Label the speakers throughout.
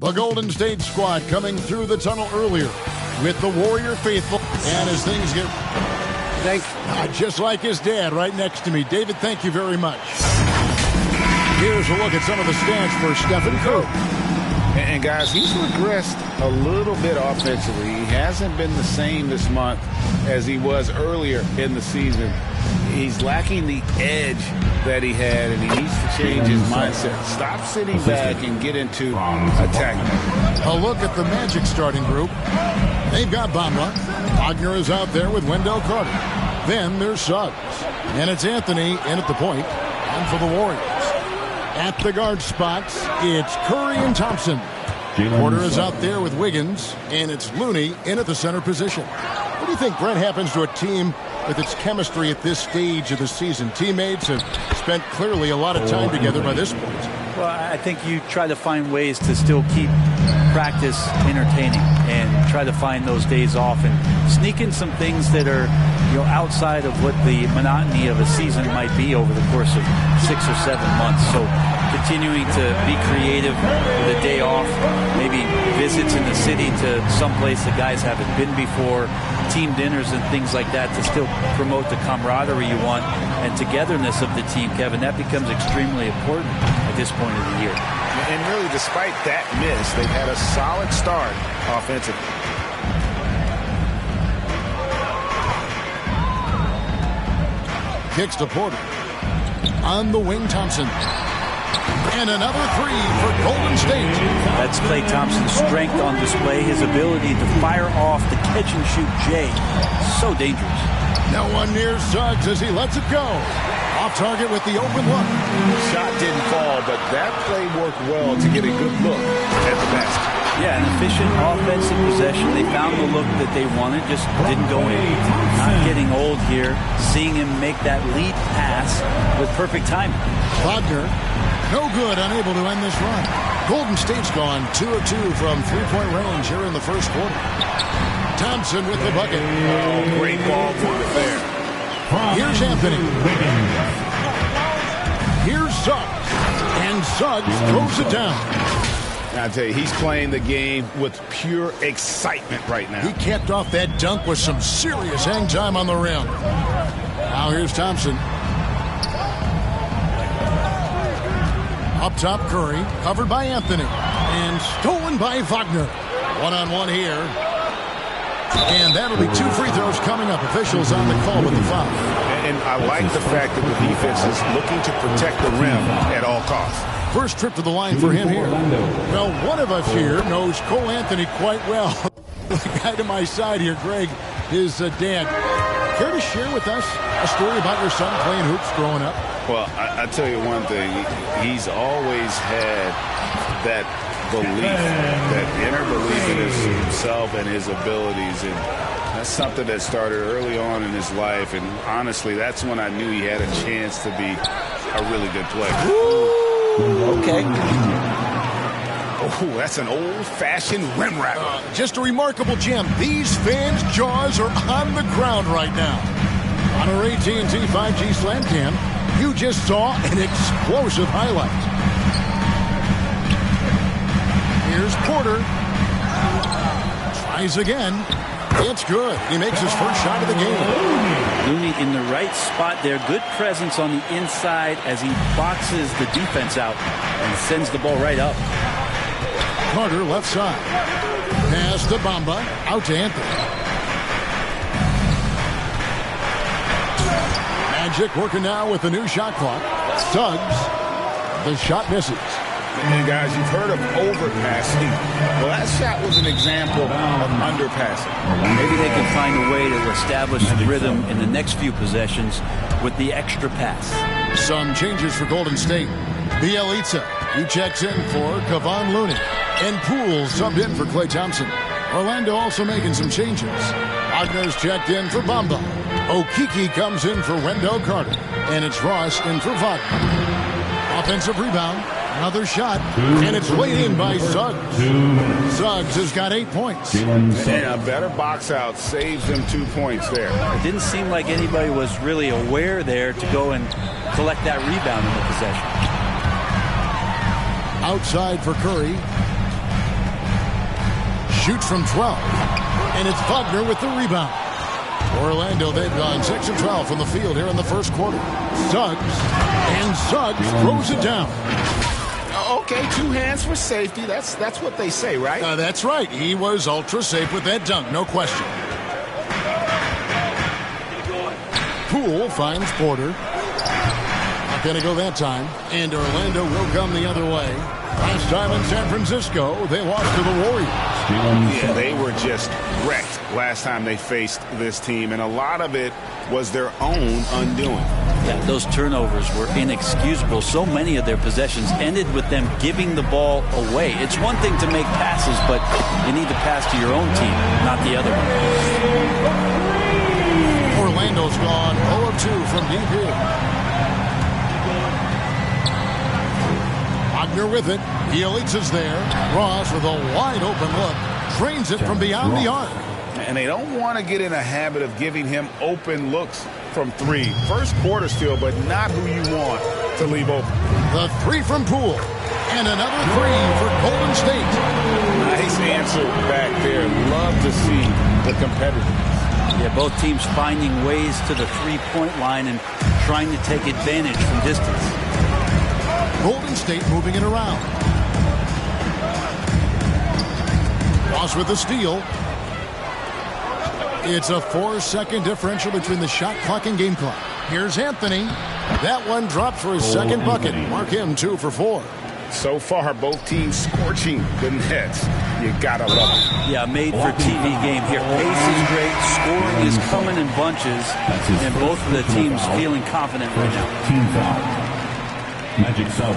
Speaker 1: The Golden State squad coming through the tunnel earlier with the Warrior faithful. And as things get just like his dad right next to me. David, thank you very much. Here's a look at some of the stats for Stephen Curry.
Speaker 2: And guys, he's regressed a little bit offensively. He hasn't been the same this month as he was earlier in the season. He's lacking the edge that he had, and he needs to change his mindset. Stop sitting back and get into attack.
Speaker 1: A look at the Magic starting group. They've got Bamba. Wagner is out there with Wendell Carter. Then there's Suggs. And it's Anthony in at the point. And for the Warriors, at the guard spots, it's Curry and Thompson. Porter is out there with Wiggins, and it's Looney in at the center position. What do you think, Brett, happens to a team with its chemistry at this stage of the season? Teammates have spent clearly a lot of time together by this point.
Speaker 3: Well, I think you try to find ways to still keep practice entertaining and try to find those days off and sneak in some things that are, outside of what the monotony of a season might be over the course of 6 or 7 months. So continuing to be creative with a day off, maybe visits in the city to someplace the guys haven't been before, team dinners and things like that to still promote the camaraderie you want and togetherness of the team, Kevin. That becomes extremely important at this point of the year.
Speaker 2: And really, despite that miss, they've had a solid start offensively.
Speaker 1: Kicks to Porter. On the wing, Thompson. And another three for Golden State.
Speaker 3: That's Klay Thompson's strength on display, his ability to fire off the catch-and-shoot J. So dangerous.
Speaker 1: No one near Suggs as he lets it go. Off target with the open look.
Speaker 2: Shot didn't fall, but that play worked well to get a good look at the basket.
Speaker 3: Yeah, an efficient offensive possession. They found the look that they wanted, just didn't go in. Not getting old here, seeing him make that lead pass with perfect timing.
Speaker 1: Wagner, no good, unable to end this run. Golden State's gone 2 of 2 from three-point range here in the first quarter. Thompson with the bucket.
Speaker 2: Oh, great ball movement there.
Speaker 1: Here's Anthony. Here's Suggs. And Suggs throws it down.
Speaker 2: I tell you, he's playing the game with pure excitement right now.
Speaker 1: He capped off that dunk with some serious hang time on the rim. Now here's Thompson. Up top, Curry, covered by Anthony. And stolen by Wagner. One-on-one here. And that'll be 2 free throws coming up. Officials on the call with the foul.
Speaker 2: And I like the fact that the defense is looking to protect the rim at all costs.
Speaker 1: First trip to the line for him here. Well, one of us here knows Cole Anthony quite well. The guy to my side here, Greg, his dad. Care to share with us a story about your son playing hoops growing up?
Speaker 2: Well, I tell you one thing. He's always had that belief, that inner belief in himself and his abilities. And that's something that started early on in his life. And honestly, that's when I knew he had a chance to be a really good player.
Speaker 3: Okay.
Speaker 2: Oh, that's an old-fashioned rim wrapper.
Speaker 1: Just a remarkable gem. These fans' jaws are on the ground right now. On our AT&T 5G Slam Cam, you just saw an explosive highlight. Here's Porter. Tries again. It's good. He makes his first shot of the game.
Speaker 3: Looney in the right spot there. Good presence on the inside as he boxes the defense out and sends the ball right up.
Speaker 1: Carter left side. Pass to Bamba. Out to Anthony. Magic working now with the new shot clock. Suggs. The shot misses.
Speaker 2: And guys, you've heard of overpassing. Well, that shot was an example of underpassing.
Speaker 3: Maybe they can find a way to establish the rhythm in the next few possessions with the extra pass.
Speaker 1: Some changes for Golden State. Bielitsa, who checks in for Kevon Looney. And Poole subbed in for Klay Thompson. Orlando also making some changes. Wagner's checked in for Bamba. Okeke comes in for Wendell Carter. And it's Ross in for Wagner. Offensive rebound. Another shot, and it's laid in by Suggs. Suggs has got 8 points.
Speaker 2: And a better box out saves them 2 points there.
Speaker 3: It didn't seem like anybody was really aware there to go and collect that rebound in the possession.
Speaker 1: Outside for Curry. shoots from 12. And it's Wagner with the rebound. Orlando, they've gone 6 of 12 from the field here in the first quarter. Suggs throws it down.
Speaker 2: Okay, 2 hands for safety. That's what they say, right?
Speaker 1: That's right. He was ultra safe with that dunk, no question. Poole finds Porter. Not going to go that time. And Orlando will come the other way. Last time in San Francisco, they lost to the Warriors.
Speaker 2: Yeah, they were just wrecked last time they faced this team, and a lot of it was their own undoing.
Speaker 3: Yeah, those turnovers were inexcusable. So many of their possessions ended with them giving the ball away. It's one thing to make passes, but you need to pass to your own team, not the other one.
Speaker 1: Orlando's gone 0 of 2 from deep here. Wagner with it. Elitz is there. Ross with a wide open look. Drains it from beyond the arc.
Speaker 2: And they don't want to get in a habit of giving him open looks from 3. First quarter still, but not who you want to leave open.
Speaker 1: The 3 from Poole. And another 3 for Golden State.
Speaker 2: Nice answer back there. Love to see the competitiveness.
Speaker 3: Yeah, both teams finding ways to the three-point line and trying to take advantage from distance.
Speaker 1: Golden State moving it around. Ross with the steal. It's a 4-second differential between the shot clock and game clock. Here's Anthony. That one dropped for his second bucket. Mark him 2 for 4.
Speaker 2: So far, both teams scorching the nets. You gotta love it.
Speaker 3: Yeah, made for TV game here. Pace is great. Scoring is coming in bunches. And both of the teams feeling confident right now.
Speaker 4: Team foul. Magic sub.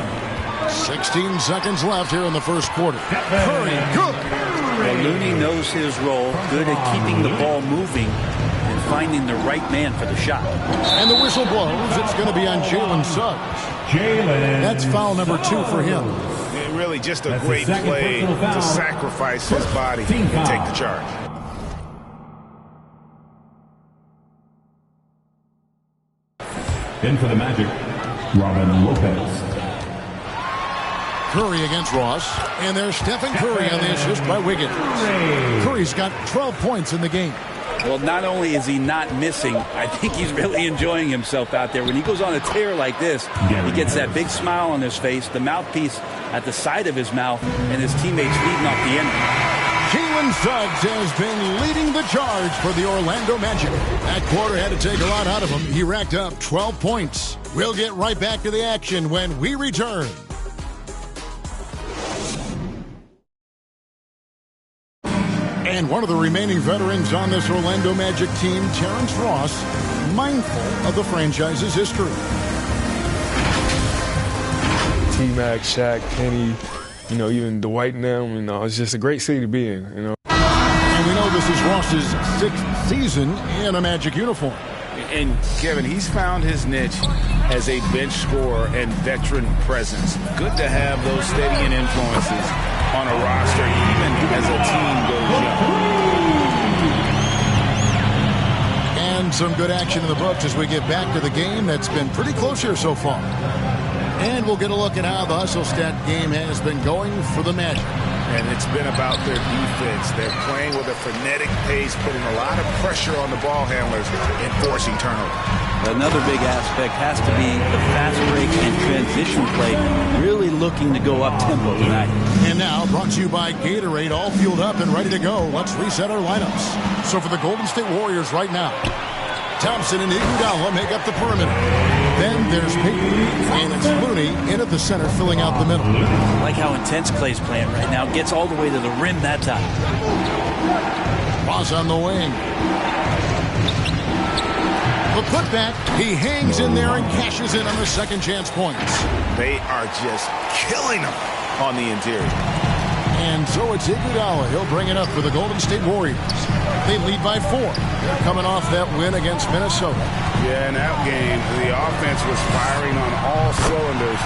Speaker 1: 16 seconds left here in the first quarter. Curry, good.
Speaker 3: Well, Looney knows his role. Good at keeping the ball moving and finding the right man for the shot.
Speaker 1: And the whistle blows. It's going to be on Jalen Suggs. That's foul number 2 for him.
Speaker 2: And really just a great play to sacrifice his body and take the charge.
Speaker 4: In for the Magic, Robin Lopez.
Speaker 1: Curry against Ross. And there's Stephen Curry on the assist by Wiggins. Curry's got 12 points in the game.
Speaker 3: Well, not only is he not missing, I think he's really enjoying himself out there. When he goes on a tear like this, he gets that big smile on his face, the mouthpiece at the side of his mouth, and his teammates feeding off the energy.
Speaker 1: Jalen Suggs has been leading the charge for the Orlando Magic. That quarter had to take a lot out of him. He racked up 12 points. We'll get right back to the action when we return. And one of the remaining veterans on this Orlando Magic team, Terrence Ross, mindful of the franchise's history.
Speaker 5: T-Mac, Shaq, Kenny, even Dwight and them, it's just a great city to be in,
Speaker 1: And we know this is Ross's 6th season in a Magic uniform.
Speaker 2: And, Kevin, he's found his niche as a bench scorer and veteran presence. Good to have those steadying influences on a roster, even as a team goes young.
Speaker 1: And some good action in the books as we get back to the game that's been pretty close here so far. And we'll get a look at how the hustle stat game has been going for the Magic.
Speaker 2: And it's been about their defense. They're playing with a frenetic pace, putting a lot of pressure on the ball handlers and forcing turnovers.
Speaker 3: Another big aspect has to be the fast break and transition play, really looking to go up-tempo tonight.
Speaker 1: And now, brought to you by Gatorade, all fueled up and ready to go. Let's reset our lineups. So for the Golden State Warriors right now, Thompson and Iguodala make up the perimeter. Then there's Payton, and it's Looney in at the center, filling out the middle.
Speaker 3: I like how intense Clay's playing right now. Gets all the way to the rim that time.
Speaker 1: Ross on the wing. The putback, he hangs in there and cashes in on the second chance points.
Speaker 2: They are just killing them on the interior.
Speaker 1: And so it's Iguodala. He'll bring it up for the Golden State Warriors. They lead by 4. They're coming off that win against Minnesota.
Speaker 2: Yeah, in that game, the offense was firing on all cylinders,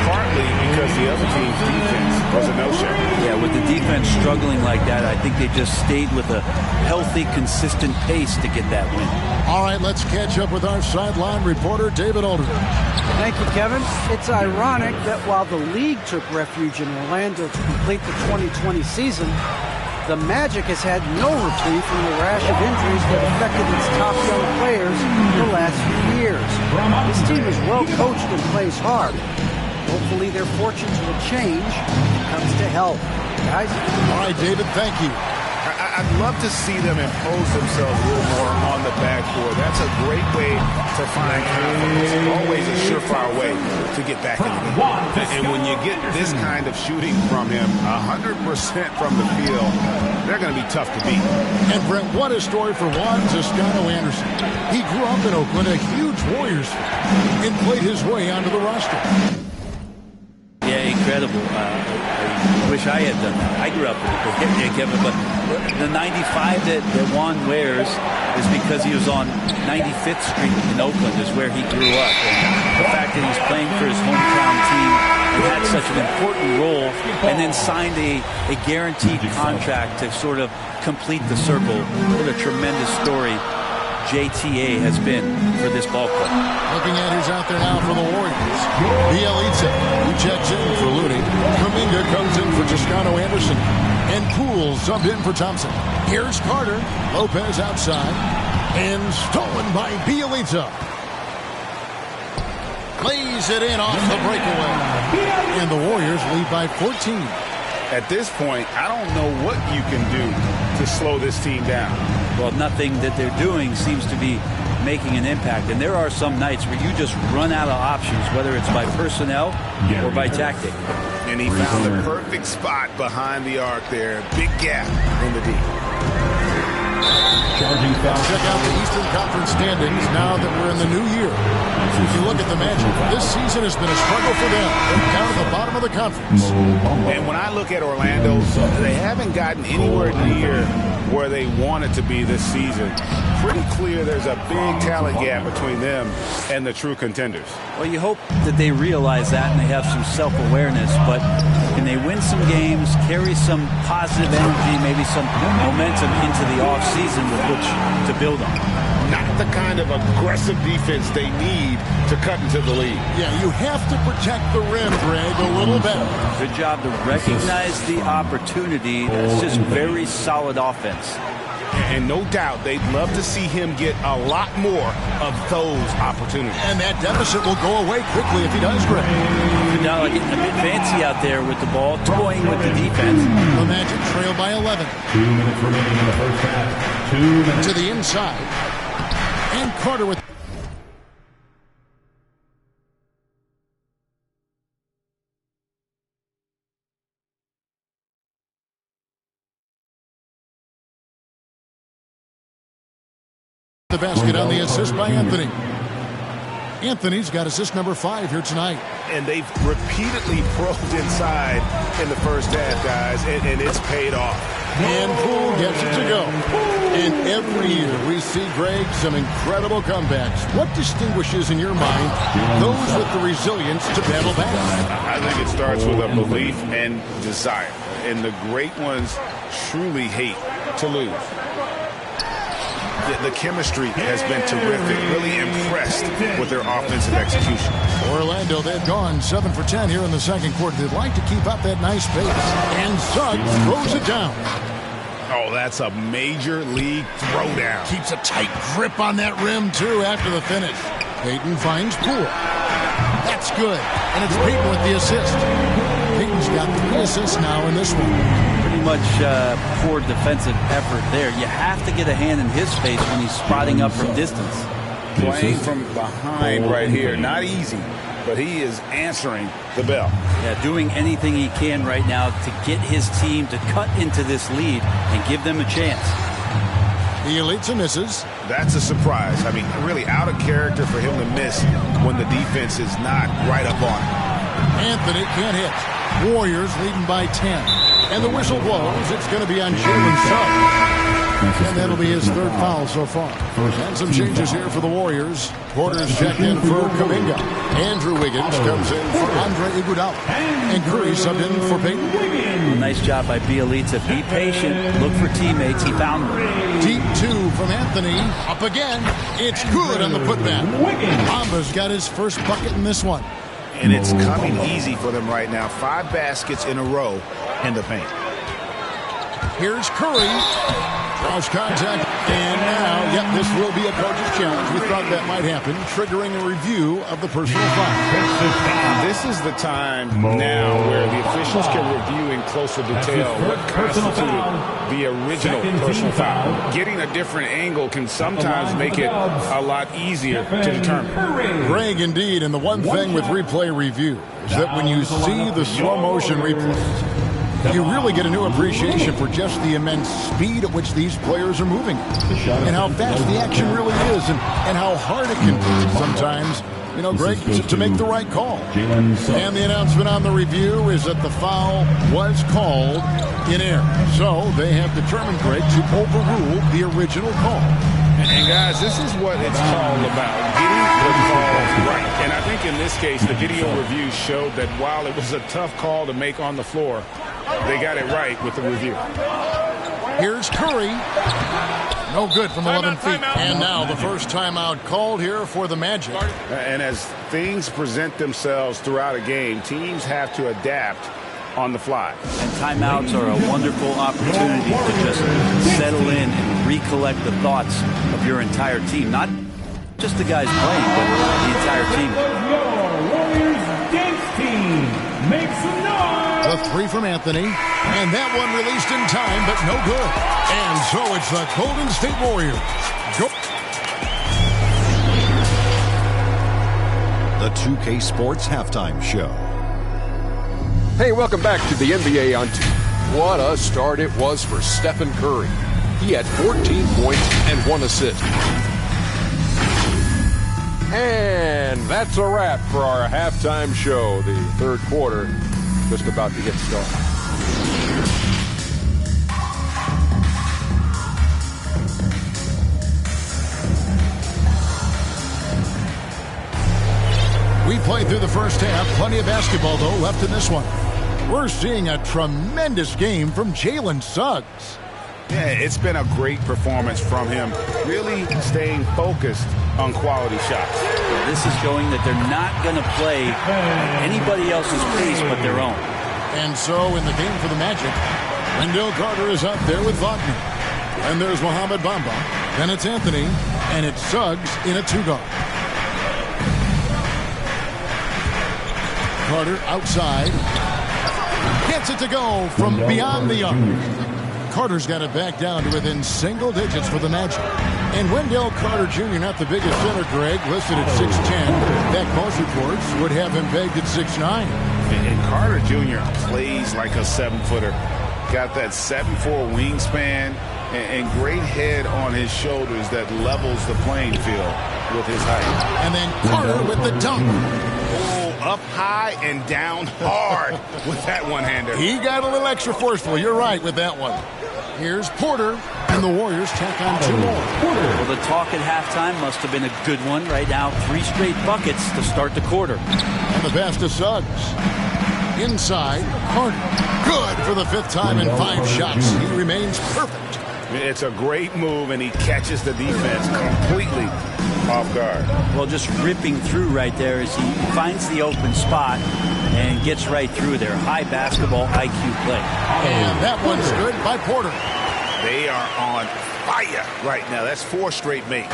Speaker 2: partly because the other team's defense was a no-show.
Speaker 3: Yeah, with the defense struggling like that, I think they just stayed with a healthy, consistent pace to get that win.
Speaker 1: All right, let's catch up with our sideline reporter, David Aldridge.
Speaker 6: Thank you, Kevin. It's ironic that while the league took refuge in Orlando to complete the 2020 season, The Magic has had no reprieve from the rash of injuries that affected its top young players the last few years. This team is well coached and plays hard. Hopefully their fortunes will change when it comes to health. Guys?
Speaker 1: All right, David, thank you.
Speaker 2: I'd love to see them impose themselves a little more on the backboard. That's a great way to find confidence. It's always a surefire way to get back in the game. And when you get this kind of shooting from him, 100% from the field, they're going to be tough to beat.
Speaker 1: And Brent, what a story for Juan Toscano Anderson. He grew up in Oakland, a huge Warriors fan, and played his way onto the roster.
Speaker 3: Yeah, incredible. I wish I had done that. I grew up with it, Kevin, but the 95 that Juan wears is because he was on 95th Street in Oakland is where he grew up. And the fact that he's playing for his hometown team and had such an important role and then signed a guaranteed contract to sort of complete the circle. What a tremendous story JTA has been for this ball club.
Speaker 1: Looking at who's out there now for the Warriors. Bielitsa, who checks in for Looney. Kuminga comes in for Toscano Anderson. And Poole subbed in for Thompson. Here's Carter. Lopez outside. And stolen by Bielitsa. Lays it in off the breakaway. And the Warriors lead by 14.
Speaker 2: At this point, I don't know what you can do to slow this team down.
Speaker 3: Well, nothing that they're doing seems to be making an impact. And there are some nights where you just run out of options, whether it's by personnel or by tactic.
Speaker 2: And he found the perfect spot behind the arc there. Big gap in the D.
Speaker 1: Check out the Eastern Conference standings now that we're in the new year. If you look at the Magic, this season has been a struggle for them. They're down at the bottom of the conference.
Speaker 2: And when I look at Orlando, they haven't gotten anywhere near where they wanted to be this season. Pretty clear there's a big talent gap between them and the true contenders.
Speaker 3: Well, you hope that they realize that and they have some self-awareness, but can they win some games, carry some positive energy, maybe some momentum into the offseason with which to build on?
Speaker 2: Not the kind of aggressive defense they need to cut into the lead.
Speaker 1: Yeah, you have to protect the rim, Greg, a little better.
Speaker 3: Good job to recognize the opportunity. That's just very solid offense.
Speaker 2: And no doubt they'd love to see him get a lot more of those opportunities.
Speaker 1: And that deficit will go away quickly if he does, Greg.
Speaker 3: Now getting a bit fancy out there with the ball, toying with the defense.
Speaker 1: The Magic trail by 11.
Speaker 4: 2 minutes remaining in the first half. 2 minutes.
Speaker 1: To the inside. And Carter with... the basket on the assist by Anthony. Anthony's got assist number 5 here tonight.
Speaker 2: And they've repeatedly probed inside in the first half, guys, and it's paid off.
Speaker 1: And Poole gets it to go. And every year we see, Greg, some incredible comebacks. What distinguishes, in your mind, those with the resilience to battle back?
Speaker 2: I think it starts with a belief and desire. And the great ones truly hate to lose. The chemistry has been terrific. Really impressed with their offensive execution.
Speaker 1: Orlando, they've gone 7 for 10 here in the second quarter. They'd like to keep up that nice pace. And Suggs throws it down.
Speaker 2: Oh, that's a major league throwdown.
Speaker 1: Keeps a tight grip on that rim, too, after the finish. Payton finds Poole. That's good. And it's Payton with the assist. Payton's got 3 assists now in this one.
Speaker 3: Pretty much poor defensive effort there. You have to get a hand in his face when he's spotting up from distance.
Speaker 2: Playing from behind right here. Not easy, but he is answering the bell.
Speaker 3: Yeah, doing anything he can right now to get his team to cut into this lead and give them a chance.
Speaker 1: Bielitsa misses.
Speaker 2: That's a surprise. I mean, really out of character for him to miss when the defense is not right up on him.
Speaker 1: Anthony can't hit. Warriors leading by 10. And the whistle blows. It's going to be on Jalen Suggs. And that'll be his 3rd foul so far. And some changes here for the Warriors. Porter's checked in for Kuminga. Andrew Wiggins comes in for Andre Iguodala. And Curry subbed in for Payton.
Speaker 3: Well, nice job by Bielitsa. Be patient. Look for teammates. He found them.
Speaker 1: Deep 2 from Anthony. Up again. It's good on the putback. Mamba's got his first bucket in this one.
Speaker 2: And it's coming easy for them right now. 5 baskets in a row in the paint.
Speaker 1: Here's Curry. Draws contact. And now, this will be a coach's challenge. We thought that might happen, triggering a review of the personal foul.
Speaker 2: This is the time now where the officials can review in closer detail what constituted the original personal foul. Getting a different angle can sometimes make it a lot easier to determine.
Speaker 1: Greg, indeed, and the one thing with replay review is that when you see the slow motion replays, you really get a new appreciation for just the immense speed at which these players are moving and how fast the action really is and how hard it can be sometimes, Greg, to make the right call. And the announcement on the review is that the foul was called in error. So they have determined, Greg, to overrule the original call.
Speaker 2: And guys, this is what it's all about, getting the call right. And I think in this case, the video review showed that while it was a tough call to make on the floor, they got it right with the review.
Speaker 1: Here's Curry. No good from 11 feet. And now the first timeout called here for the Magic.
Speaker 2: And as things present themselves throughout a game, teams have to adapt on the fly.
Speaker 3: And timeouts are a wonderful opportunity to just settle in and recollect the thoughts of your entire team. Not just the guys playing, but the entire team.
Speaker 4: Your Warriors dance team makes some noise.
Speaker 1: The three from Anthony, and that one released in time, but no good. And so it's the Golden State Warriors.
Speaker 7: The 2K Sports Halftime Show.
Speaker 8: Hey, welcome back to the NBA on 2. What a start it was for Stephen Curry. He had 14 points and 1 assist. And that's a wrap for our halftime show. The third quarter just about to get started.
Speaker 1: We played through the first half. Plenty of basketball, though, left in this one. We're seeing a tremendous game from Jalen Suggs.
Speaker 2: Yeah, it's been a great performance from him, really staying focused on quality shots.
Speaker 3: This is showing that they're not going to play anybody else's pace but their own.
Speaker 1: And so in the game for the Magic, Wendell Carter is out there with Wagner. And there's Mohamed Bamba. Then it's Anthony. And it's Suggs in a two-guard. Carter outside. Gets it to go from beyond the arc. Carter's got it back down to within single digits for the Magic. And Wendell Carter Jr., not the biggest center, Greg, listed at 6'10". Back most reports would have him pegged at 6'9".
Speaker 2: And Carter Jr. plays like a 7-footer. Got that 7'4" wingspan and great head on his shoulders that levels the playing field with his height.
Speaker 1: And then Carter with the dunk.
Speaker 2: Up high and down hard with that one-hander.
Speaker 1: He got a little extra forceful. You're right with that one. Here's Porter, and the Warriors tack on 2 more.
Speaker 3: Well, the talk at halftime must have been a good one. Right now, 3 straight buckets to start the quarter.
Speaker 1: And the pass to Suggs. Inside, Carter. Good for the 5th time in 5 shots. He remains perfect.
Speaker 2: It's a great move, and he catches the defense completely off guard.
Speaker 3: Well, just ripping through right there as he finds the open spot and gets right through there. High basketball IQ play.
Speaker 1: And that one's good by Porter.
Speaker 2: They are on fire right now. That's 4 straight makes.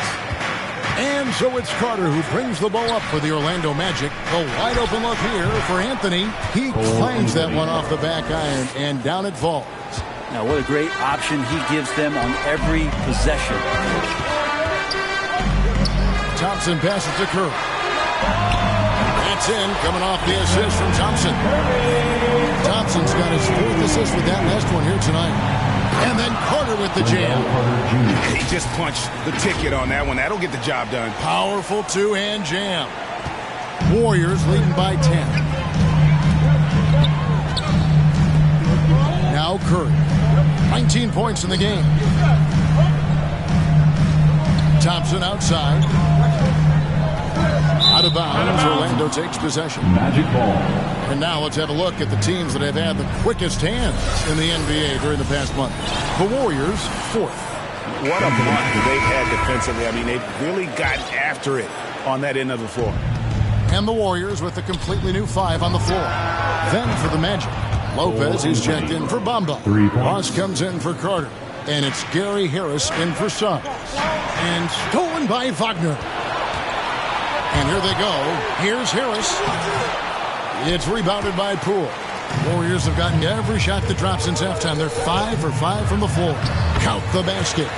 Speaker 1: And so it's Carter who brings the ball up for the Orlando Magic. The wide open look here for Anthony. He clangs that one off the back iron, and down it falls.
Speaker 3: Now, what a great option he gives them on every possession.
Speaker 1: Thompson passes to Curry. That's in, coming off the assist from Thompson. Thompson's got his 4th assist with that last one here tonight. And then Carter with the jam.
Speaker 2: He just punched the ticket on that one. That'll get the job done.
Speaker 1: Powerful 2-hand jam. Warriors leading by 10. Now Curry. 19 points in the game. Thompson outside. Out of bounds. Orlando takes possession.
Speaker 4: Magic ball.
Speaker 1: And now let's have a look at the teams that have had the quickest hands in the NBA during the past month. The Warriors, 4th.
Speaker 2: What a month they've had defensively. I mean, they've really gotten after it on that end of the floor.
Speaker 1: And the Warriors with a completely new 5 on the floor. Then for the Magic, Lopez is checked in for Bamba. Ross comes in for Carter. And it's Gary Harris in for Suggs. And stolen by Wagner. And here they go. Here's Harris. It's rebounded by Poole. Warriors have gotten every shot that dropped since halftime. They're 5 for 5 from the floor. Count the basket.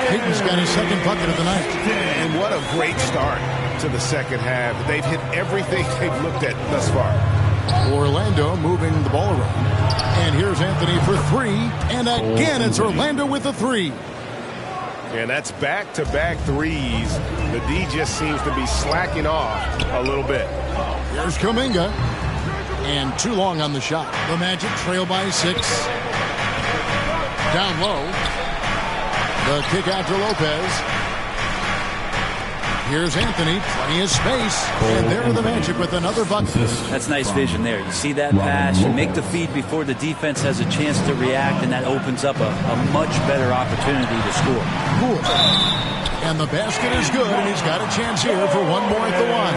Speaker 1: Peyton's got his second bucket of the night.
Speaker 2: And what a great start to the second half. They've hit everything they've looked at thus far.
Speaker 1: Orlando moving the ball around. And here's Anthony for 3. And again, it's Orlando with a 3.
Speaker 2: And that's back-to-back threes. The D just seems to be slacking off a little bit.
Speaker 1: Here's Kuminga. And too long on the shot. The Magic trail by 6. Down low. The kick out to Lopez. Here's Anthony. Plenty of space. And there are the Magic with another bucket.
Speaker 3: That's nice vision there. You see that pass. You make the feed before the defense has a chance to react, and that opens up a much better opportunity to score.
Speaker 1: Cool. And the basket is good, and he's got a chance here for one more at the line.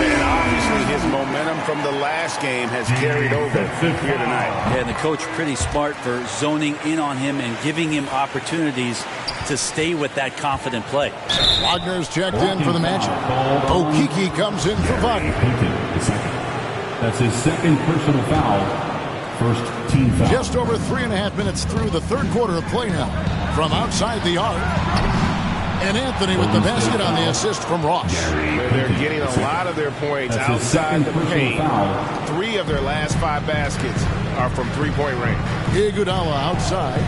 Speaker 2: And obviously his momentum from the last game has carried over here tonight.
Speaker 3: Yeah, and the coach pretty smart for zoning in on him and giving him opportunities to stay with that confident play.
Speaker 1: Wagner's checked in for the Magic. Okeke comes in for Wagner.
Speaker 4: That's his second personal foul. First team foul.
Speaker 1: Just over 3.5 minutes through the third quarter of play now. From outside the arc. And Anthony with the basket on the assist from Ross.
Speaker 2: They're getting a lot of their points outside the paint. 3 of their last 5 baskets are from three-point range.
Speaker 1: Iguodala outside.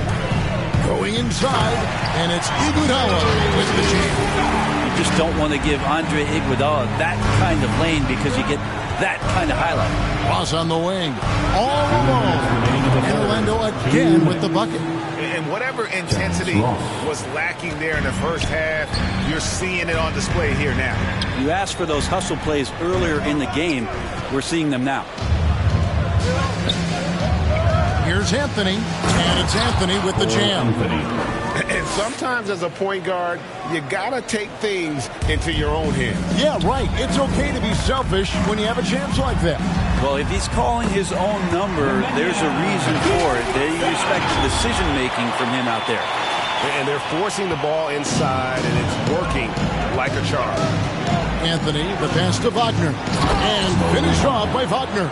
Speaker 1: Going inside. And it's Iguodala with the jam.
Speaker 3: You just don't want to give Andre Iguodala that kind of lane because you get that kind of highlight.
Speaker 1: Ross on the wing. All alone. And Orlando again with the bucket.
Speaker 2: And whatever intensity was lacking there in the first half, you're seeing it on display here now.
Speaker 3: You asked for those hustle plays earlier in the game. We're seeing them now.
Speaker 1: Here's Anthony, and it's Anthony with the jam.
Speaker 2: And sometimes as a point guard, you gotta take things into your own hands.
Speaker 1: Yeah, right. It's okay to be selfish when you have a chance like that.
Speaker 3: Well, if he's calling his own number, there's a reason for it. They respect the decision-making from him out there.
Speaker 2: And they're forcing the ball inside, and it's working like a charm.
Speaker 1: Anthony, the pass to Wagner. And finished off by Wagner.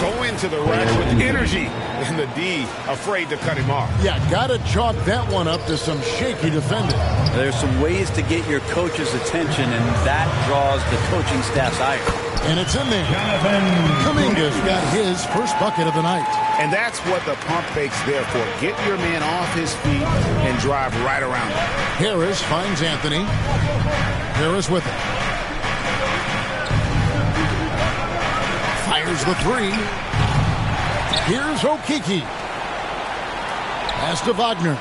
Speaker 2: Go into the rack with energy. And the D afraid to cut him off.
Speaker 1: Yeah, got to chalk that one up to some shaky defending.
Speaker 3: There's some ways to get your coach's attention, and that draws the coaching staff's ire.
Speaker 1: And it's in there. Kuminga's got his first bucket of the night.
Speaker 2: And that's what the pump fake's there for. Get your man off his feet and drive right around him.
Speaker 1: Harris finds Anthony. Harris with it. Fires the 3. Here's Okeke. Pass to Wagner.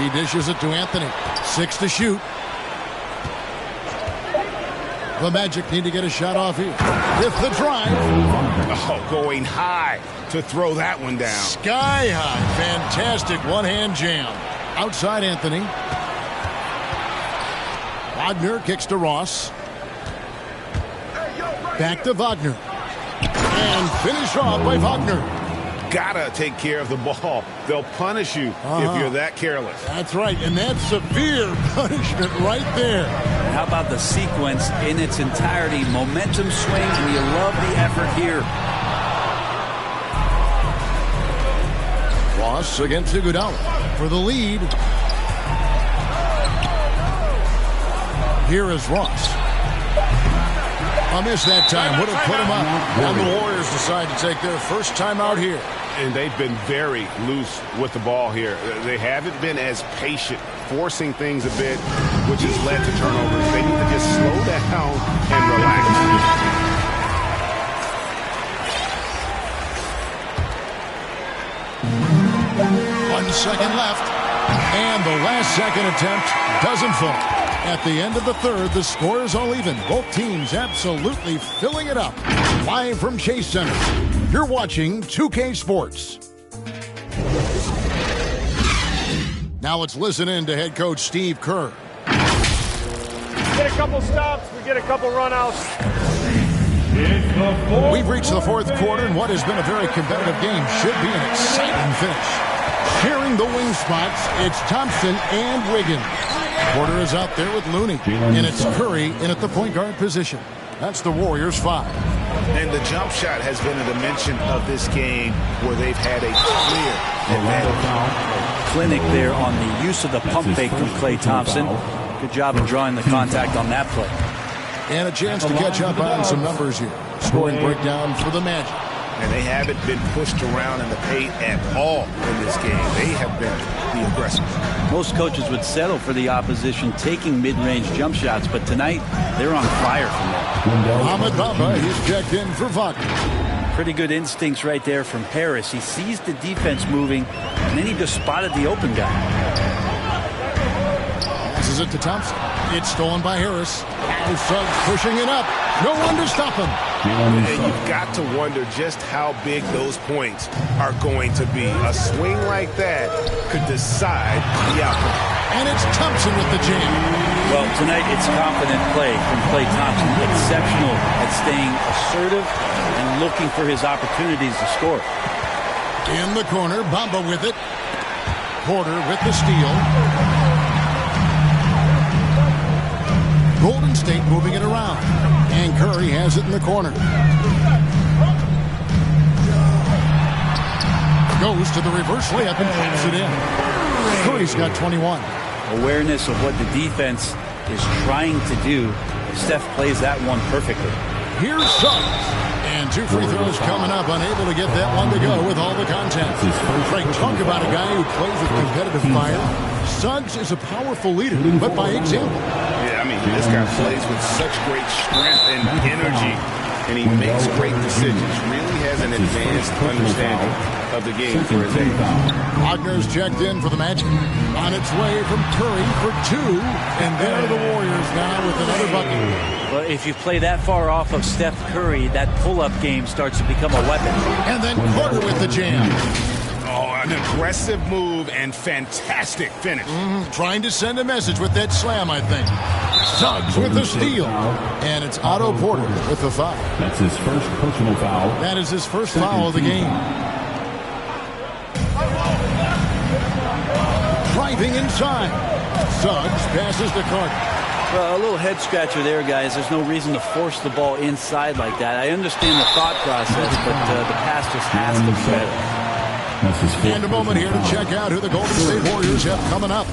Speaker 1: He dishes it to Anthony. 6 to shoot. The Magic need to get a shot off here. With the drive.
Speaker 2: Oh, going high to throw that one down.
Speaker 1: Sky high. Fantastic one-hand jam. Outside Anthony. Wagner kicks to Ross. Back to Wagner. And finish off by Wagner.
Speaker 2: Gotta take care of the ball. They'll punish you if you're that careless.
Speaker 1: That's right, and that's severe punishment right there.
Speaker 3: How about the sequence in its entirety? Momentum swing, and you love the effort here.
Speaker 1: Ross against Iguodala for the lead. Here is Ross. A miss that time would have put him up. And the Warriors decide to take their first time out here.
Speaker 2: And they've been very loose with the ball here. They haven't been as patient, forcing things a bit, which has led to turnovers. They need to just slow down and relax.
Speaker 1: 1 second left. And the last second attempt doesn't fall. At the end of the third, the score is all even. Both teams absolutely filling it up. Live from Chase Center, you're watching 2K Sports. Now let's listen in to head coach Steve Kerr.
Speaker 9: We get a couple stops, we get a couple runouts.
Speaker 1: We've reached the fourth quarter, and what has been a very competitive game should be an exciting finish. Sharing the wing spots, it's Thompson and Wiggins. Porter is out there with Looney, and it's Curry in at the point guard position. That's the Warriors' 5.
Speaker 2: And the jump shot has been a dimension of this game where they've had a clear advantage.
Speaker 3: Clinic there on the use of the pump fake from Klay Thompson. Good job of drawing the contact on that play.
Speaker 1: And a chance to catch up on some numbers here. Scoring breakdown for the Magic.
Speaker 2: And they haven't been pushed around in the paint at all in this game. They have been the aggressors.
Speaker 3: Most coaches would settle for the opposition taking mid-range jump shots, but tonight they're on fire from that.
Speaker 1: Mohamed Bamba, he's checked in for Wagner.
Speaker 3: Pretty good instincts right there from Harris. He sees the defense moving, and then he just spotted the open guy.
Speaker 1: Passes it to Thompson. It's stolen by Harris. Now Suggs pushing it up. No one to stop him.
Speaker 9: And you've got to wonder just how big those points are going to be. A swing like that could decide the outcome.
Speaker 1: And it's Thompson with the jam.
Speaker 3: Well, tonight it's confident play from Klay Thompson. Exceptional at staying assertive and looking for his opportunities to score.
Speaker 1: In the corner, Bamba with it. Porter with the steal. Golden State moving it around. And Curry has it in the corner. Goes to the reverse layup and pops it in. Curry's got 21.
Speaker 3: Awareness of what the defense is trying to do. Steph plays that one perfectly.
Speaker 1: Here's Suggs. And 2 free throws coming up, unable to get that one to go with all the contact. Frank, talk about a guy who plays with competitive fire. Suggs is a powerful leader, but by example.
Speaker 2: Yeah, I mean, this guy plays with such great strength and energy, and he makes great decisions. Really has an advanced understanding of the game for his age.
Speaker 1: Wagner's checked in for the Magic. On its way from Curry for 2, and there are the Warriors now with another bucket.
Speaker 3: Well, if you play that far off of Steph Curry, that pull-up game starts to become a weapon.
Speaker 1: And then Porter with the jam.
Speaker 9: Oh, an aggressive move and fantastic finish.
Speaker 1: Trying to send a message with that slam, I think. Suggs with the steal. And it's Otto Porter with the foul.
Speaker 4: That's his first personal foul.
Speaker 1: That is his first foul of the game. Driving inside. Suggs passes to Carter.
Speaker 3: Well, a little head scratcher there, guys. There's no reason to force the ball inside like that. I understand the thought process, but the pass just has to be better.
Speaker 1: And a moment here to check out who the Golden State Warriors have coming up.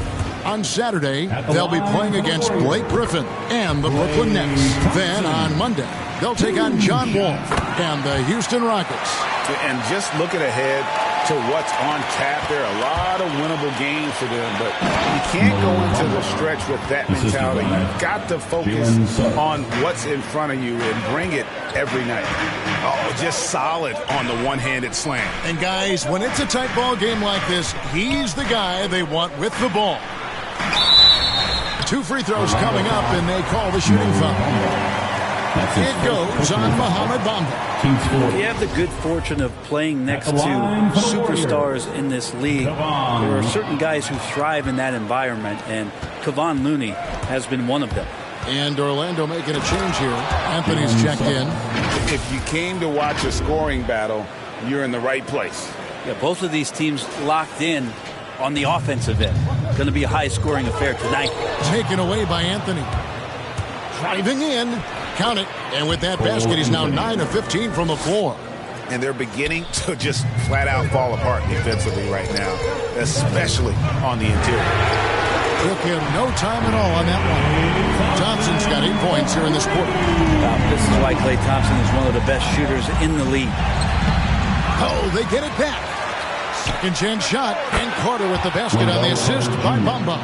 Speaker 1: On Saturday, they'll be playing against Blake Griffin and the Brooklyn Nets. Then on Monday, they'll take on John Wall and the Houston Rockets.
Speaker 2: And just looking ahead to what's on tap, there are a lot of winnable games for them, but you can't go into the stretch with that mentality. You've got to focus on what's in front of you and bring it every night.
Speaker 9: Oh, just solid on the one-handed slam.
Speaker 1: And guys, when it's a tight ball game like this, he's the guy they want with the ball. 2 free throws coming up, and they call the shooting foul. It goes on Mohamed Bamba.
Speaker 3: You have the good fortune of playing next to superstars in this league. There are certain guys who thrive in that environment, and Kevon Looney has been one of them.
Speaker 1: And Orlando making a change here. Anthony's checked in.
Speaker 2: If you came to watch a scoring battle, you're in the right place.
Speaker 3: Yeah, both of these teams locked in on the offensive end. Going to be a high-scoring affair tonight.
Speaker 1: Taken away by Anthony. Driving in. Count it. And with that basket, he's now 9 of 15 from the floor.
Speaker 2: And they're beginning to just flat-out fall apart defensively right now, especially on the interior.
Speaker 1: Took him no time at all on that one. Thompson's got 8 points here in this quarter.
Speaker 3: This is why Klay Thompson is one of the best shooters in the league.
Speaker 1: Oh, they get it back. Second chance shot, and Carter with the basket on the assist by Bamba.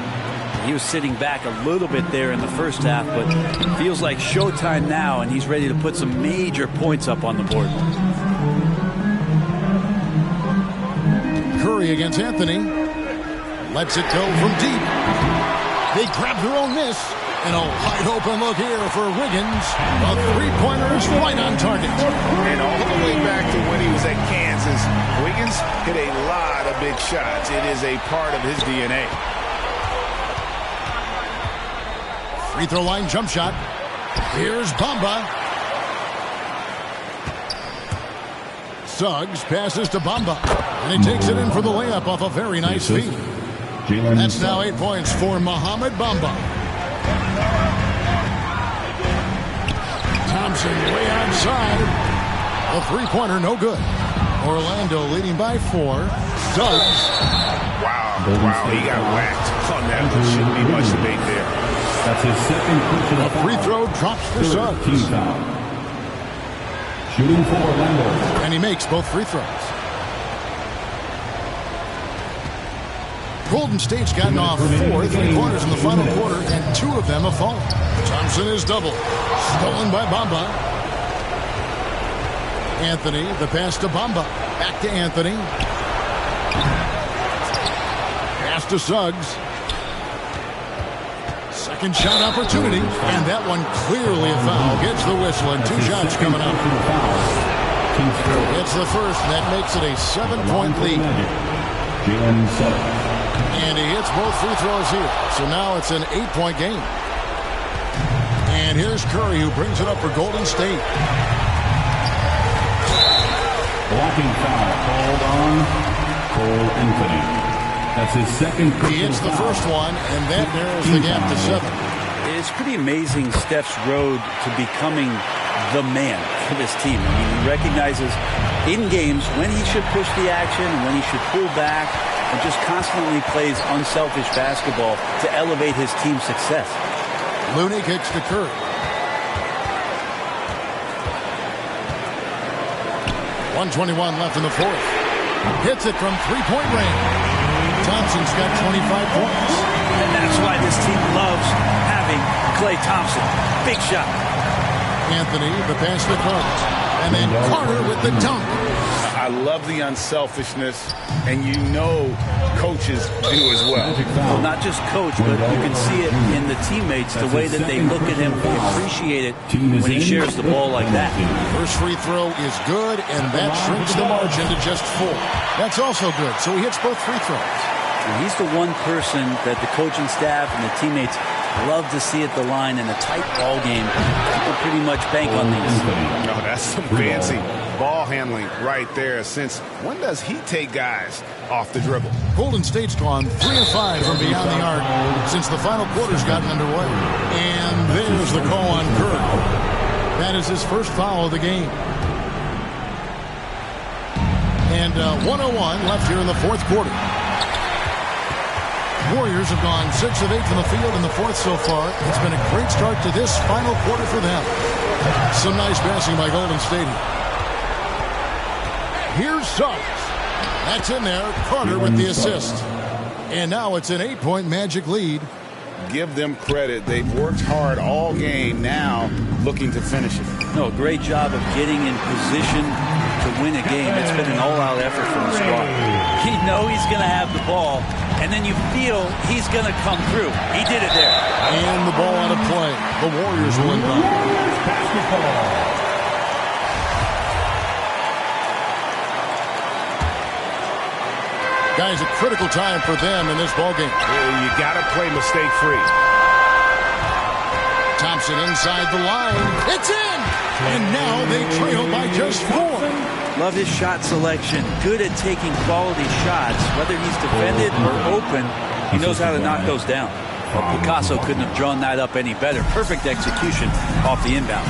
Speaker 3: He was sitting back a little bit there in the first half, but it feels like showtime now, and he's ready to put some major points up on the board.
Speaker 1: Curry against Anthony. Lets it go from deep. They grab their own miss. And a wide open look here for Wiggins. A three-pointer is right on target.
Speaker 2: And all the way back to when he was at Kansas, Wiggins hit a lot of big shots. It is a part of his DNA.
Speaker 1: Free throw line jump shot. Here's Bamba. Suggs passes to Bamba. And he takes it in for the layup off a very nice feed. That's now 8 points for Mohamed Bamba. Thompson way outside. A three-pointer, no good. Orlando leading by 4. Suggs.
Speaker 9: Wow, he got whacked on that one. Shouldn't be much debate there.
Speaker 4: That's his second personal
Speaker 1: foul. Free throw drops for Suggs.
Speaker 4: Team foul. Shooting for Orlando.
Speaker 1: And he makes both free throws. Golden State's gotten off 4 3-pointers in the final quarter, and 2 of them have fallen. Thompson is doubled. Stolen by Bamba. Anthony, the pass to Bamba. Back to Anthony. Pass to Suggs. Second shot opportunity, and that one clearly a foul. Gets the whistle, and 2 shots coming up. It's the first, and that makes it a 7-point lead. And he hits both free throws here. So now it's an 8-point game. And here's Curry, who brings it up for Golden State.
Speaker 4: Blocking foul called on Cole Anthony. That's his second.
Speaker 1: He hits the first one, and that narrows the gap to 7.
Speaker 3: It's pretty amazing Steph's road to becoming the man for this team. I mean, he recognizes in games when he should push the action and when he should pull back, and just constantly plays unselfish basketball to elevate his team's success.
Speaker 1: Looney kicks to Curry. .121 left in the fourth. Hits it from three-point range. Thompson's got 25 points.
Speaker 3: And that's why this team loves having Klay Thompson. Big shot.
Speaker 1: Anthony, the pass to Carter. And then Carter with the dunk.
Speaker 2: I love the unselfishness, and you know coaches do as well.
Speaker 3: Well, not just coach, but you can see it in the teammates, the way that they look at him, they appreciate it when he shares the ball like that.
Speaker 1: First free throw is good, and that shrinks the margin to just 4. That's also good, so he hits both free throws.
Speaker 3: And he's the one person that the coaching staff and the teammates love to see at the line in a tight ball game. People pretty much bank on these.
Speaker 9: No, that's some fancy ball handling right there. Since when does he take guys off the dribble?
Speaker 1: Golden State's gone 3 of 5 from beyond the arc since the final quarter's gotten underway. And there's the call on Curry. That is his first foul of the game. And 1:01 left here in the fourth quarter. Warriors have gone 6 of 8 from the field in the fourth so far. It's been a great start to this final quarter for them. Some nice passing by Golden State. Here's Suggs. That's in there. Carter with the assist. And now it's an 8-point Magic lead.
Speaker 2: Give them credit. They've worked hard all game, now looking to finish it.
Speaker 3: No, great job of getting in position to win a game. It's been an all-out effort from the squad. You know he's going to have the ball, and then you feel he's going to come through. He did it there.
Speaker 1: And the ball out of play. The Warriors will inbound. Guys, a critical time for them in this ballgame.
Speaker 9: You got to play mistake-free.
Speaker 1: Thompson inside the line. It's in! And now they trail by just 4.
Speaker 3: Love his shot selection. Good at taking quality shots. Whether he's defended or open, he knows how to knock those down. Well, Picasso couldn't have drawn that up any better. Perfect execution off the inbound.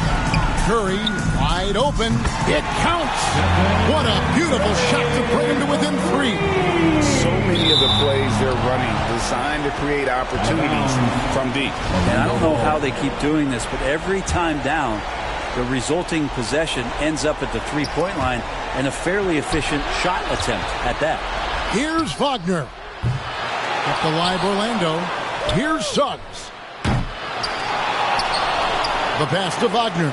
Speaker 1: Curry wide open. It counts. What a beautiful shot to bring him to within 3.
Speaker 2: So many of the plays they're running designed to create opportunities from deep.
Speaker 3: And I don't know how they keep doing this, but every time down, the resulting possession ends up at the three-point line and a fairly efficient shot attempt at that.
Speaker 1: Here's Wagner. Up the live Orlando. Here's Suggs. The pass to Wagner.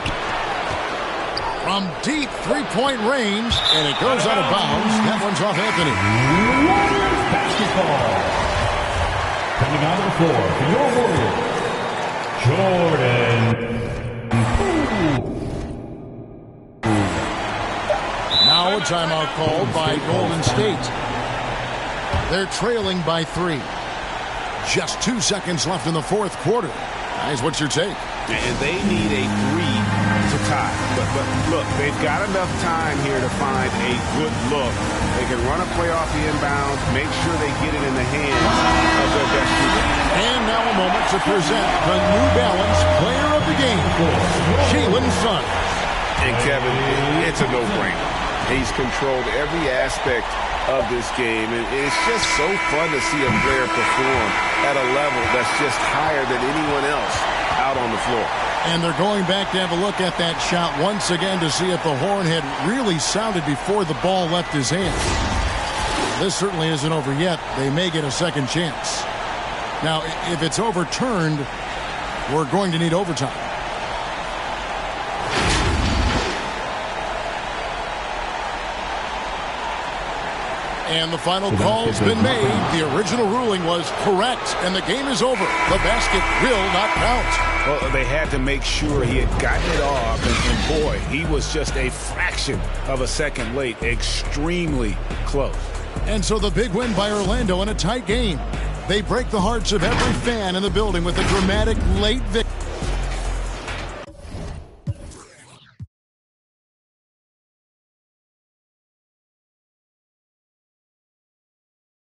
Speaker 1: From deep three-point range, and it goes out of bounds. That one's off Anthony.
Speaker 4: Basketball. Coming out of the floor for your Warriors, Jordan.
Speaker 1: Now a timeout called by Golden State. They're trailing by 3. Just 2 seconds left in the fourth quarter. Guys, what's your take?
Speaker 9: And they need a 3 to tie. But look, they've got enough time here to find a good look. They can run a play off the inbound, make sure they get it in the hands of their best shooter.
Speaker 1: And now a moment to present the New Balance Player of the Game, Jalen Suggs.
Speaker 9: And Kevin, it's a no-brainer. He's controlled every aspect of this game, and it's just so fun to see a player perform at a level that's just higher than anyone else out on the floor.
Speaker 1: And they're going back to have a look at that shot once again to see if the horn had really sounded before the ball left his hand. This certainly isn't over yet. They may get a second chance. Now, if it's overturned, we're going to need overtime. And the final call's been made. The original ruling was correct, and the game is over. The basket will not count.
Speaker 9: Well, they had to make sure he had gotten it off, and boy, he was just a fraction of a second late. Extremely close.
Speaker 1: And so the big win by Orlando in a tight game. They break the hearts of every fan in the building with a dramatic late victory.